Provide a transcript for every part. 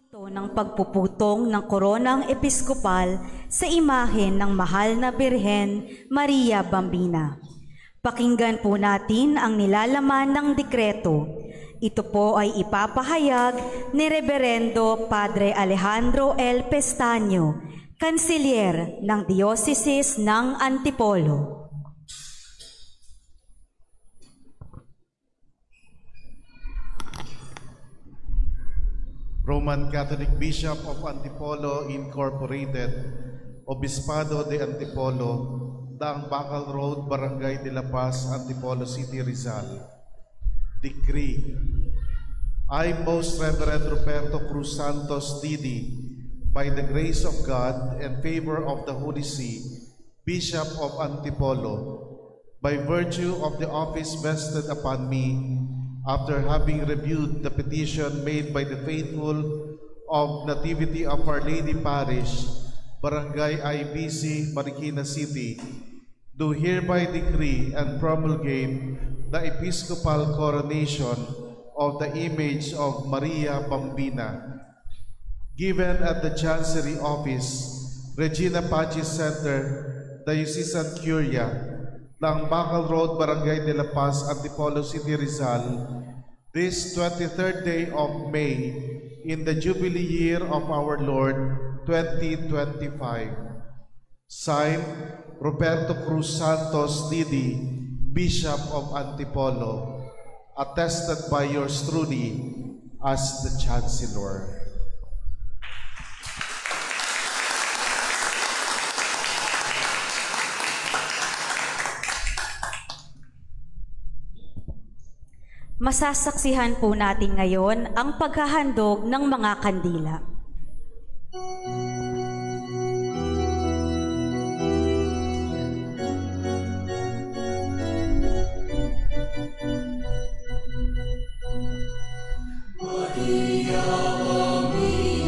Rito ng pagpuputong ng koronang episkopal sa imahen ng mahal na Birhen Maria Bambina. Pakinggan po natin ang nilalaman ng dekreto. Ito po ay ipapahayag ni Reverendo Padre Alejandro L. Pestaño, Kansilyer ng Diocese ng Antipolo. Roman Catholic Bishop of Antipolo Incorporated, Obispado de Antipolo, Daang Bakal Road, Barangay de la Paz, Antipolo City, Rizal. Decree: I, Most Reverend Ruperto Cruz Santos Didi, by the grace of God and favor of the Holy See, Bishop of Antipolo, by virtue of the office vested upon me, after having reviewed the petition made by the faithful of Nativity of Our Lady Parish, Barangay IBC, Marikina City, do hereby decree and promulgate the episcopal coronation of the image of Maria Bambina, given at the Chancery Office, Regina Pacis Center, Diocesan Curia, Daang Bakal Road, Barangay de la Paz, Antipolo City, Rizal, this 23rd day of May, in the Jubilee year of our Lord, 2025. Signed, Ruperto Cruz Santos Didi, Bishop of Antipolo, attested by yours truly as the Chancellor. Masasaksihan po natin ngayon ang paghahandog ng mga kandila. Maria Bambina,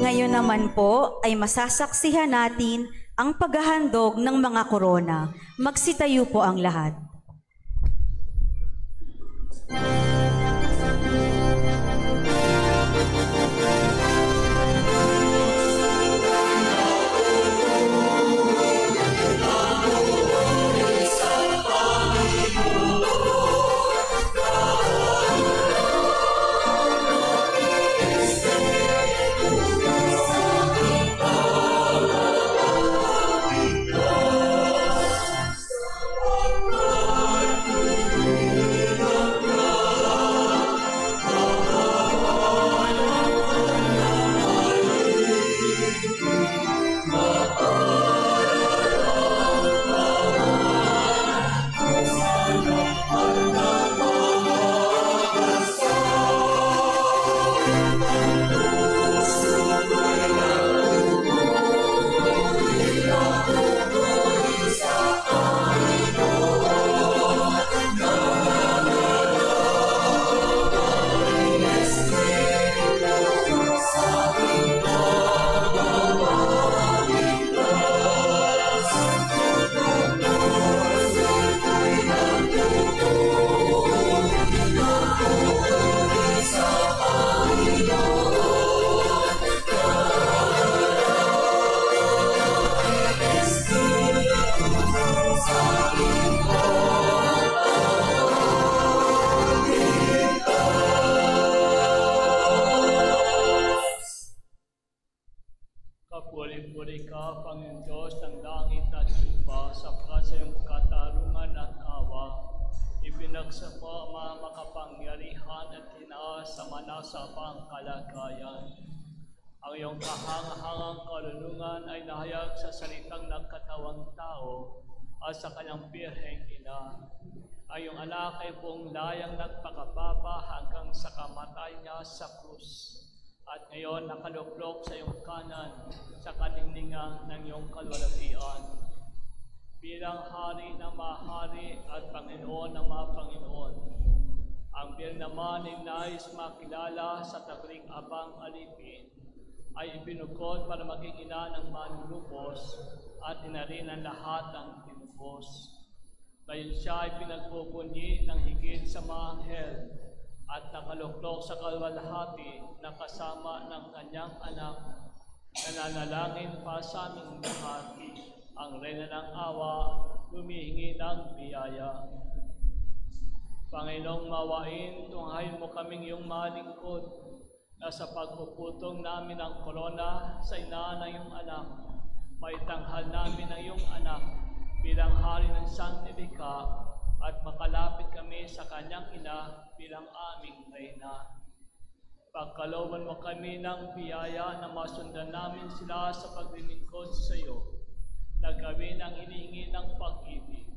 Ngayon naman po ay masasaksihan natin ang paghahandog ng mga korona. Magsitayo po ang lahat. Maria lupa sapagkat sa iyong katarungan at awa, ibinagsak mo ang mga makapangyarihan at tinaas sa manasapang kalagayan. Ang iyong kahangahangang karunungan ay nahayag sa salitang nagkatawang tao at sa kanyang birheng ina. Ang iyong anak ay buong layang nagpakababa hanggang sa kamatay niya sa krus. At ngayon nakaluklok sa iyong kanan sa kaningningan ng iyong kalwalhatian. Bilang hari ng mahari at Panginoon ng mga Panginoon, ang bir naman ay nais makilala sa tagring abang alipin ay ibinugod para maging ina ng manlulubos at ina rin ang lahat ng tinubos. Ngayon siya ay pinagpupuni ng higit sa mga anghel at nakaluklok sa kalwalhati na kasama ng kanyang anak, nananalangin pa sa aming lahat. Ang Reyna ng Awa, humihingi ng biyaya. Panginoong mawain, tunghayin mo kaming iyong mga lingkod na sa pagpuputong namin ng korona sa ina ng iyong anak, maitanghal namin ang iyong anak bilang hari ng sanglibika at makalapit kami sa kanyang ina bilang aming Reyna. Pagkalooban mo kami ng biyaya na masundan namin sila sa paglilingkod sa iyo, na gawin ang hinihingi ng pag-ibig.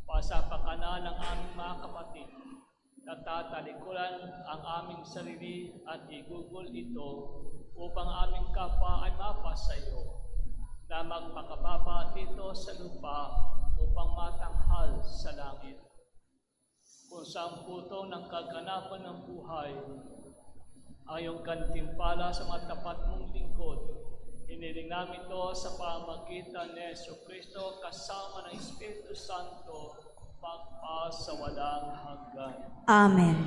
Pasapakanan ng aming mga kapatid, natatalikuran ang aming sarili at igugol ito upang aming kapwa ay mapasayo, na magpakababa dito sa lupa upang matanghal sa langit. Kung sa putong ng kaganapan ng buhay, ang iyong gantimpala sa matapat mong lingkod, hiniling namin ito sa pamagitan ni Jesucristo kasama ng Espiritu Santo, pagpasawalang hanggan. Amen.